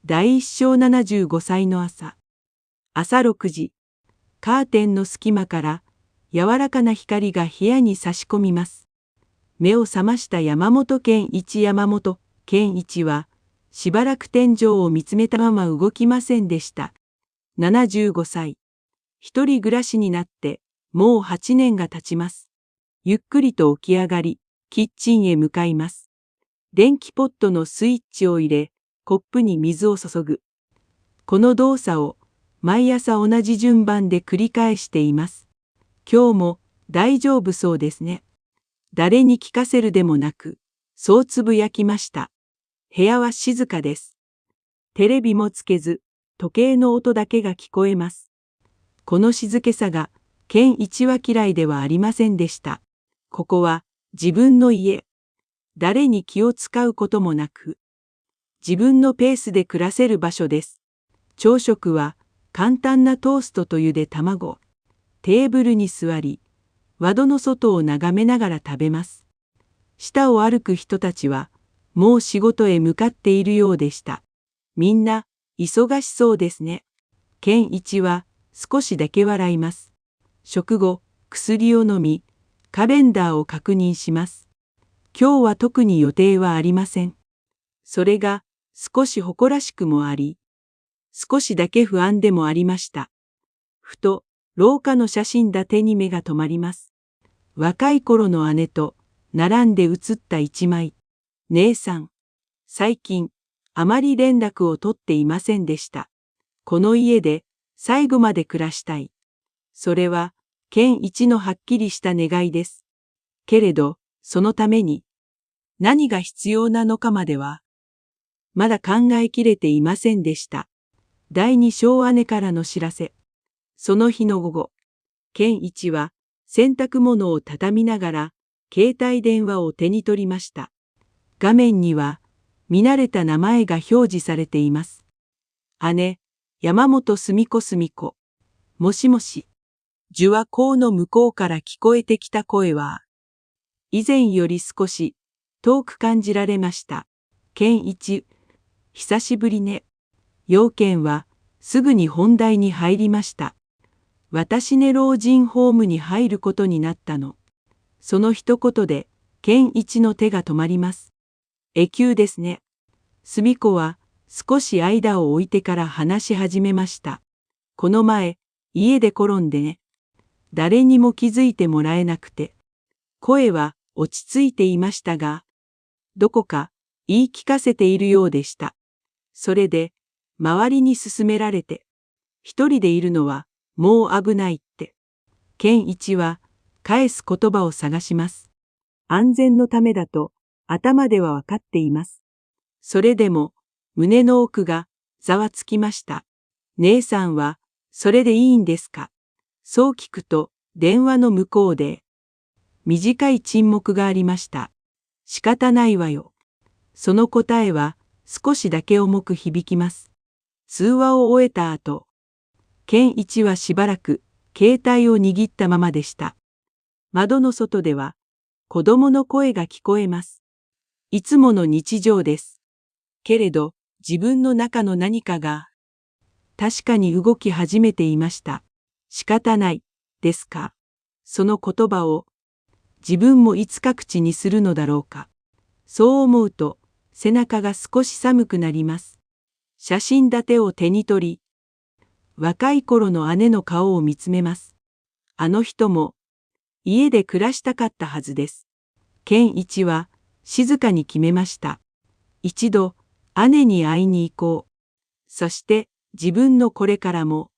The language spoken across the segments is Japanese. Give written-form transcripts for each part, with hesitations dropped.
第一章75歳の朝。朝6時、カーテンの隙間から柔らかな光が部屋に差し込みます。目を覚ました山本健一は、しばらく天井を見つめたまま動きませんでした。75歳。一人暮らしになって、もう8年が経ちます。ゆっくりと起き上がり、キッチンへ向かいます。電気ポットのスイッチを入れ、コップに水を注ぐ。この動作を毎朝同じ順番で繰り返しています。今日も大丈夫そうですね。誰に聞かせるでもなく、そうつぶやきました。部屋は静かです。テレビもつけず、時計の音だけが聞こえます。この静けさが、健一は嫌いではありませんでした。ここは自分の家。誰に気を使うこともなく、自分のペースで暮らせる場所です。朝食は簡単なトーストとゆで卵。テーブルに座り、窓の外を眺めながら食べます。下を歩く人たちは、もう仕事へ向かっているようでした。みんな、忙しそうですね。健一は少しだけ笑います。食後、薬を飲み、カレンダーを確認します。今日は特に予定はありません。それが少し誇らしくもあり、少しだけ不安でもありました。ふと、廊下の写真立てに目が止まります。若い頃の姉と並んで写った一枚。姉さん、最近、あまり連絡を取っていませんでした。この家で最後まで暮らしたい。それは、健一のはっきりした願いです。けれど、そのために、何が必要なのかまでは、まだ考えきれていませんでした。第二小姉からの知らせ。その日の午後、健一は洗濯物を畳みながら、携帯電話を手に取りました。画面には、見慣れた名前が表示されています。姉、山本澄子。もしもし。受話口の向こうから聞こえてきた声は、以前より少し遠く感じられました。健一、久しぶりね。要件はすぐに本題に入りました。私ね老人ホームに入ることになったの。その一言で健一の手が止まります。永久ですね。澄子は少し間を置いてから話し始めました。この前、家で転んでね。誰にも気づいてもらえなくて。声は落ち着いていましたが、どこか言い聞かせているようでした。それで、周りに勧められて、一人でいるのはもう危ないって。健一は返す言葉を探します。安全のためだと頭ではわかっています。それでも胸の奥がざわつきました。姉さんはそれでいいんですか？そう聞くと電話の向こうで短い沈黙がありました。仕方ないわよ。その答えは少しだけ重く響きます。通話を終えた後、健一はしばらく携帯を握ったままでした。窓の外では子供の声が聞こえます。いつもの日常です。けれど自分の中の何かが確かに動き始めていました。仕方ないですか。その言葉を自分もいつか口にするのだろうか。そう思うと背中が少し寒くなります。写真立てを手に取り、若い頃の姉の顔を見つめます。あの人も家で暮らしたかったはずです。健一は静かに決めました。一度姉に会いに行こう。そして自分のこれからも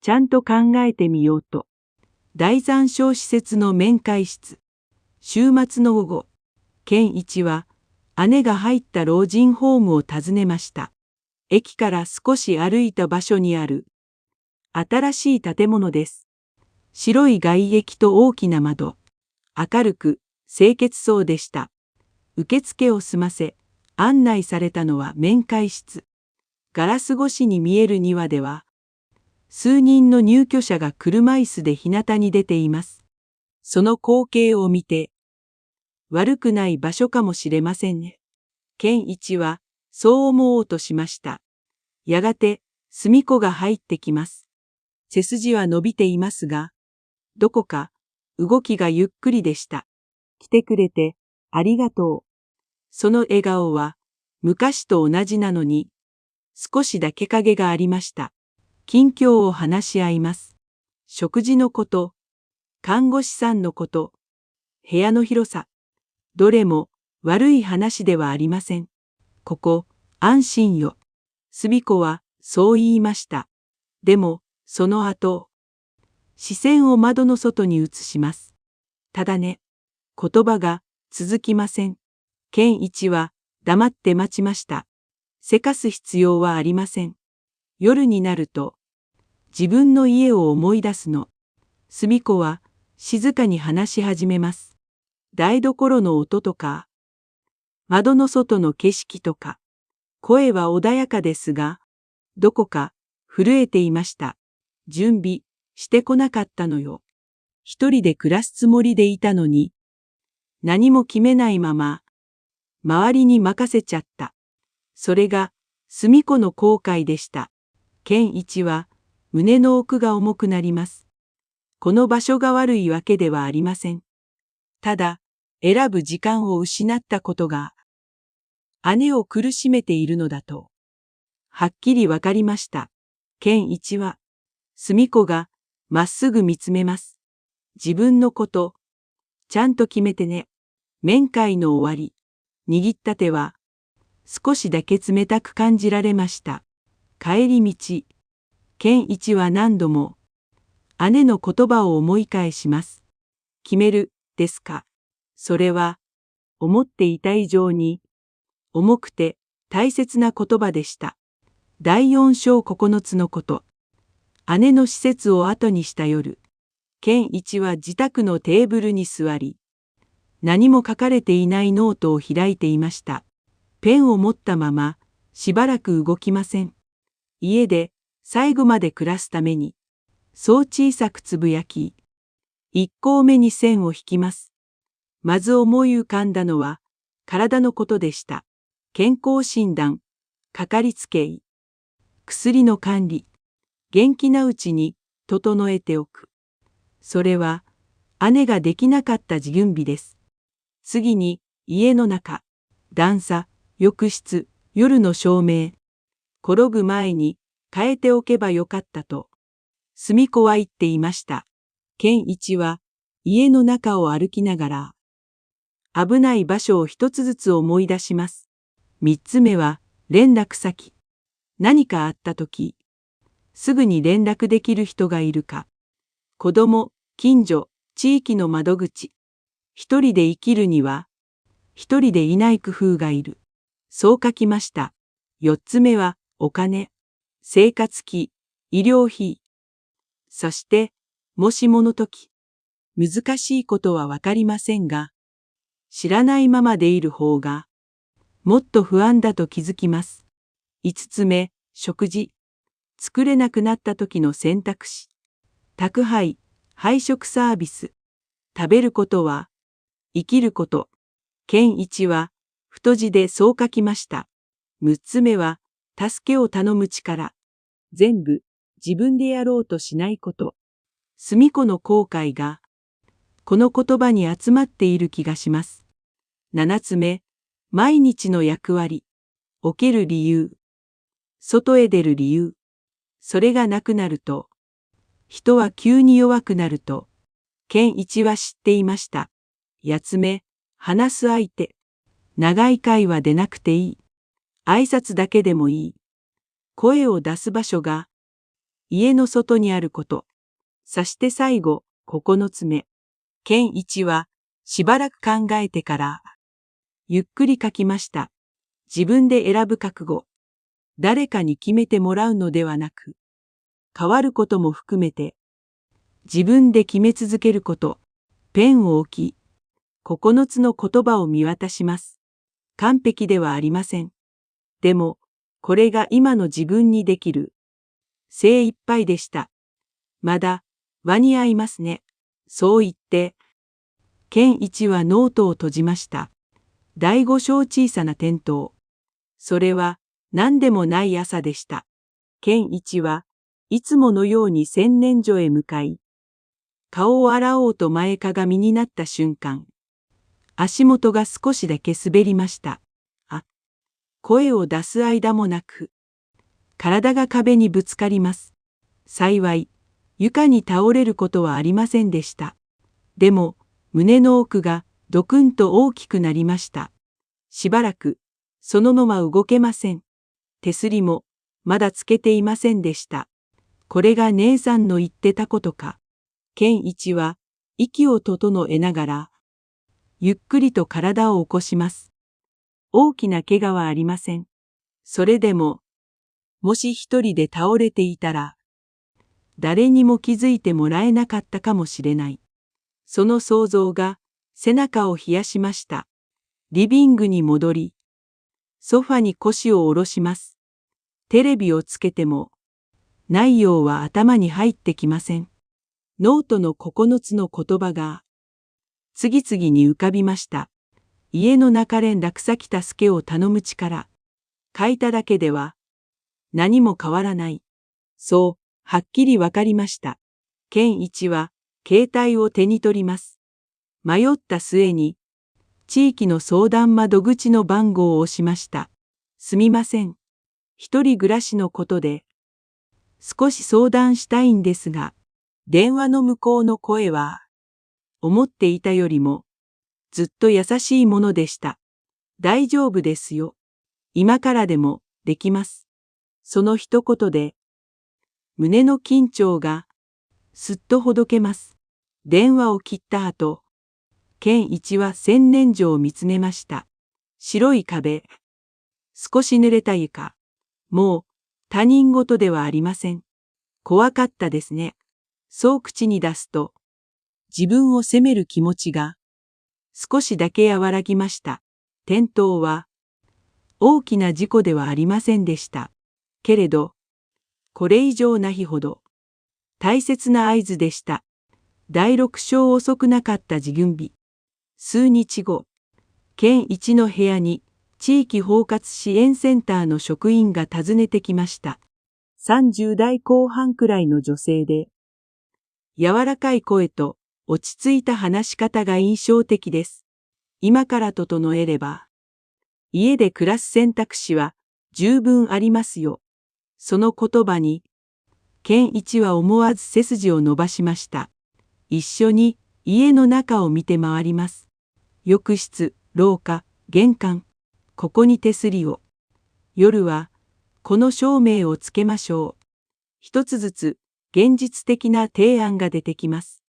ちゃんと考えてみようと。第三小施設の面会室。週末の午後、健一は姉が入った老人ホームを訪ねました。駅から少し歩いた場所にある新しい建物です。白い外壁と大きな窓。明るく清潔そうでした。受付を済ませ、案内されたのは面会室。ガラス越しに見える庭では、数人の入居者が車椅子で日向に出ています。その光景を見て、悪くない場所かもしれませんね。健一はそう思おうとしました。やがて、隅子が入ってきます。背筋は伸びていますが、どこか、動きがゆっくりでした。来てくれて、ありがとう。その笑顔は、昔と同じなのに、少しだけ影がありました。近況を話し合います。食事のこと、看護師さんのこと、部屋の広さ、どれも悪い話ではありません。ここ、安心よ。隅子はそう言いました。でも、その後、視線を窓の外に移します。ただね、言葉が続きません。健一は黙って待ちました。せかす必要はありません。夜になると、自分の家を思い出すの。隅子は静かに話し始めます。台所の音とか、窓の外の景色とか、声は穏やかですが、どこか震えていました。準備してこなかったのよ。一人で暮らすつもりでいたのに、何も決めないまま、周りに任せちゃった。それが、隅子の後悔でした。健一は、胸の奥が重くなります。この場所が悪いわけではありません。ただ、選ぶ時間を失ったことが、姉を苦しめているのだと、はっきりわかりました。健一は、隅子がまっすぐ見つめます。自分のこと、ちゃんと決めてね。面会の終わり、握った手は、少しだけ冷たく感じられました。帰り道、健一は何度も、姉の言葉を思い返します。決める、ですか。それは、思っていた以上に、重くて大切な言葉でした。第4章9つのこと。姉の施設を後にした夜、健一は自宅のテーブルに座り、何も書かれていないノートを開いていました。ペンを持ったまま、しばらく動きません。家で最後まで暮らすために、そう小さくつぶやき、一行目に線を引きます。まず思い浮かんだのは、体のことでした。健康診断、かかりつけ医、薬の管理、元気なうちに整えておく。それは、姉ができなかった準備です。次に、家の中、段差、浴室、夜の照明。転ぶ前に変えておけばよかったと、隅子は言っていました。健一は、家の中を歩きながら、危ない場所を一つずつ思い出します。三つ目は、連絡先。何かあったとき、すぐに連絡できる人がいるか。子供、近所、地域の窓口。一人で生きるには、一人でいない工夫がいる。そう書きました。四つ目は、お金、生活費、医療費。そして、もしもの時、難しいことはわかりませんが、知らないままでいる方が、もっと不安だと気づきます。五つ目、食事。作れなくなった時の選択肢。宅配、配食サービス。食べることは、生きること。健一は、太字でそう書きました。六つ目は、助けを頼む力。全部、自分でやろうとしないこと。隅子の後悔が、この言葉に集まっている気がします。七つ目、毎日の役割。起きる理由。外へ出る理由。それがなくなると、人は急に弱くなると、健一は知っていました。八つ目、話す相手。長い会話でなくていい。挨拶だけでもいい。声を出す場所が、家の外にあること。そして最後、9つ目。健一は、しばらく考えてから、ゆっくり書きました。自分で選ぶ覚悟。誰かに決めてもらうのではなく、変わることも含めて、自分で決め続けること。ペンを置き、9つの言葉を見渡します。完璧ではありません。でも、これが今の自分にできる。精一杯でした。まだ、間に合いますね。そう言って、健一はノートを閉じました。第5章小さな点灯。それは何でもない朝でした。健一はいつものように洗面所へ向かい、顔を洗おうと前かがみになった瞬間、足元が少しだけ滑りました。声を出す間もなく、体が壁にぶつかります。幸い、床に倒れることはありませんでした。でも、胸の奥がドクンと大きくなりました。しばらく、そのまま動けません。手すりも、まだつけていませんでした。これが姉さんの言ってたことか。健一は、息を整えながら、ゆっくりと体を起こします。大きな怪我はありません。それでも、もし一人で倒れていたら、誰にも気づいてもらえなかったかもしれない。その想像が背中を冷やしました。リビングに戻り、ソファに腰を下ろします。テレビをつけても、内容は頭に入ってきません。ノートの9つの言葉が、次々に浮かびました。家の中連絡先助けを頼む力。書いただけでは、何も変わらない。そう、はっきりわかりました。健一は、携帯を手に取ります。迷った末に、地域の相談窓口の番号を押しました。すみません。一人暮らしのことで、少し相談したいんですが、電話の向こうの声は、思っていたよりも、ずっと優しいものでした。大丈夫ですよ。今からでもできます。その一言で、胸の緊張がすっとほどけます。電話を切った後、健一は洗面所を見つめました。白い壁、少し濡れた床、もう他人事ではありません。怖かったですね。そう口に出すと、自分を責める気持ちが少しだけ和らぎました。転倒は大きな事故ではありませんでした。けれど、これ以上な日ほど大切な合図でした。第6章遅くなかった時軍日。数日後、健一の部屋に地域包括支援センターの職員が訪ねてきました。30代後半くらいの女性で、柔らかい声と落ち着いた話し方が印象的です。今から整えれば、家で暮らす選択肢は十分ありますよ。その言葉に、健一は思わず背筋を伸ばしました。一緒に家の中を見て回ります。浴室、廊下、玄関、ここに手すりを。夜は、この照明をつけましょう。一つずつ現実的な提案が出てきます。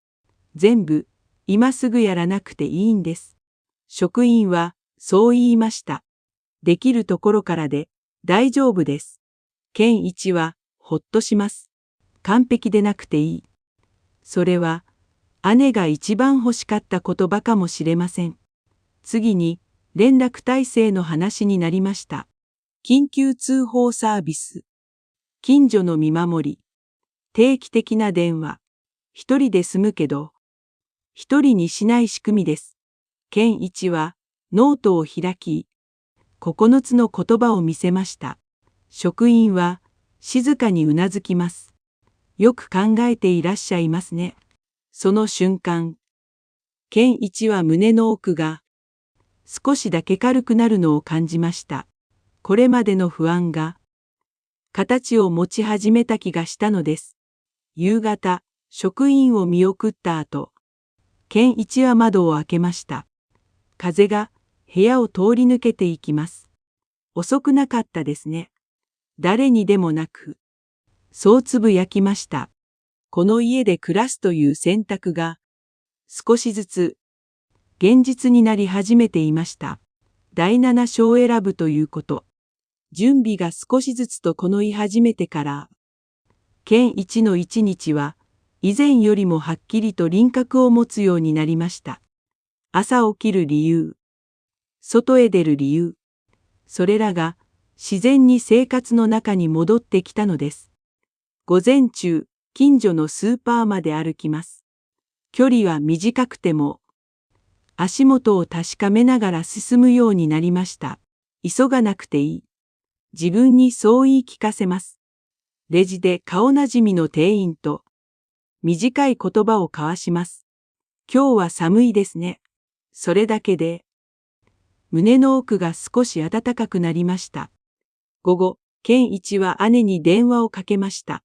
全部、今すぐやらなくていいんです。職員は、そう言いました。できるところからで、大丈夫です。健一は、ほっとします。完璧でなくていい。それは、姉が一番欲しかった言葉かもしれません。次に、連絡体制の話になりました。緊急通報サービス。近所の見守り。定期的な電話。一人で済むけど、一人にしない仕組みです。健一はノートを開き、9つの言葉を見せました。職員は静かにうなずきます。よく考えていらっしゃいますね。その瞬間、健一は胸の奥が少しだけ軽くなるのを感じました。これまでの不安が形を持ち始めた気がしたのです。夕方、職員を見送った後、健一は窓を開けました。風が部屋を通り抜けていきます。遅くなかったですね。誰にでもなく、そうつぶやきました。この家で暮らすという選択が、少しずつ現実になり始めていました。第7章を選ぶということ。準備が少しずつとこの言い始めてから、健一の一日は以前よりもはっきりと輪郭を持つようになりました。朝起きる理由、外へ出る理由、それらが自然に生活の中に戻ってきたのです。午前中、近所のスーパーまで歩きます。距離は短くても、足元を確かめながら進むようになりました。急がなくていい。自分にそう言い聞かせます。レジで顔なじみの店員と短い言葉を交わします。今日は寒いですね。それだけで胸の奥が少し暖かくなりました。午後、健一は姉に電話をかけました。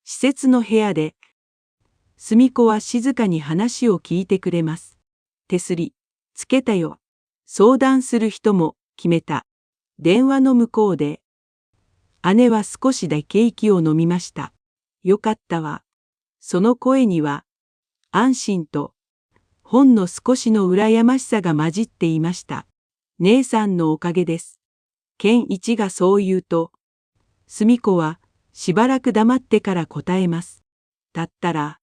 施設の部屋で、澄子は静かに話を聞いてくれます。手すり、つけたよ。相談する人も決めた。電話の向こうで、姉は少しだけ息を飲みました。よかったわ。その声には、安心と、ほんの少しの羨ましさが混じっていました。姉さんのおかげです。健一がそう言うと、澄子はしばらく黙ってから答えます。だったら、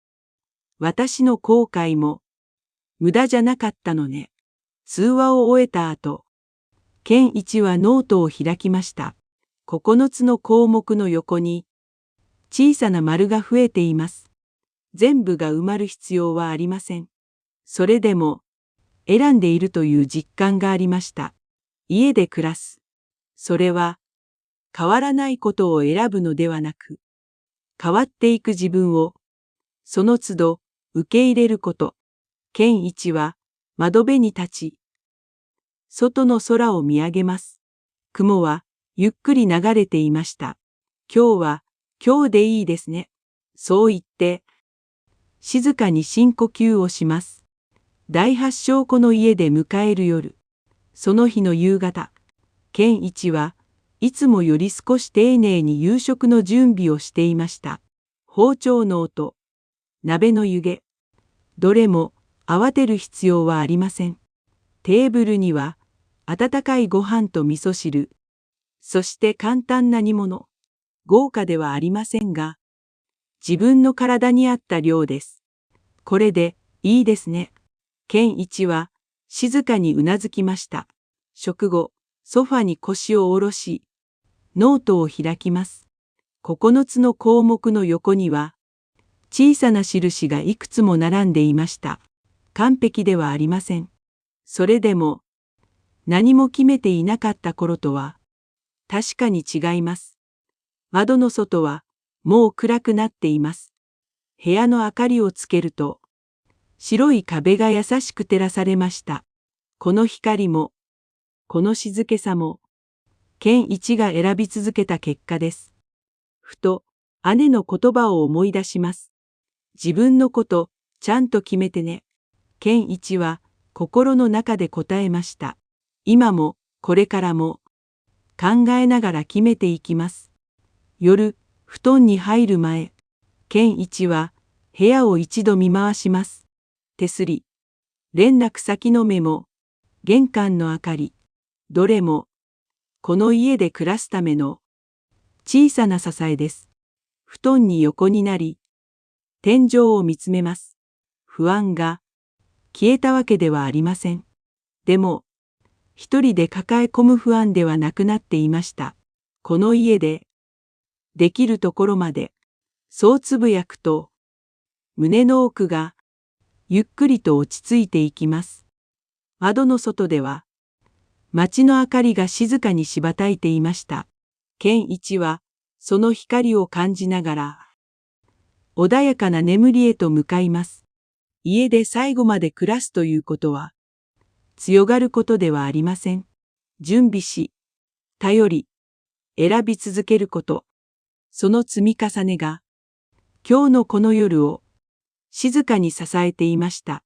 私の後悔も無駄じゃなかったのね。通話を終えた後、健一はノートを開きました。9つの項目の横に小さな丸が増えています。全部が埋まる必要はありません。それでも選んでいるという実感がありました。家で暮らす。それは変わらないことを選ぶのではなく、変わっていく自分をその都度受け入れること。健一は窓辺に立ち、外の空を見上げます。雲はゆっくり流れていました。今日は今日でいいですね。そう言って、静かに深呼吸をします。第八章子の家で迎える夜。その日の夕方、健一はいつもより少し丁寧に夕食の準備をしていました。包丁の音、鍋の湯気、どれも慌てる必要はありません。テーブルには温かいご飯と味噌汁、そして簡単な煮物。豪華ではありませんが、自分の体に合った量です。これでいいですね。健一は静かにうなずきました。食後、ソファに腰を下ろし、ノートを開きます。9つの項目の横には、小さな印がいくつも並んでいました。完璧ではありません。それでも、何も決めていなかった頃とは、確かに違います。窓の外は、もう暗くなっています。部屋の明かりをつけると、白い壁が優しく照らされました。この光も、この静けさも、健一が選び続けた結果です。ふと、姉の言葉を思い出します。自分のこと、ちゃんと決めてね。健一は、心の中で答えました。今も、これからも、考えながら決めていきます。夜、布団に入る前、健一は、部屋を一度見回します。手すり、連絡先のメモ、玄関の明かり、どれも、この家で暮らすための小さな支えです。布団に横になり、天井を見つめます。不安が消えたわけではありません。でも、一人で抱え込む不安ではなくなっていました。この家で、できるところまで、そうつぶやくと、胸の奥が、ゆっくりと落ち着いていきます。窓の外では、街の明かりが静かにしばたいていました。健一は、その光を感じながら、穏やかな眠りへと向かいます。家で最後まで暮らすということは、強がることではありません。準備し、頼り、選び続けること、その積み重ねが、今日のこの夜を静かに支えていました。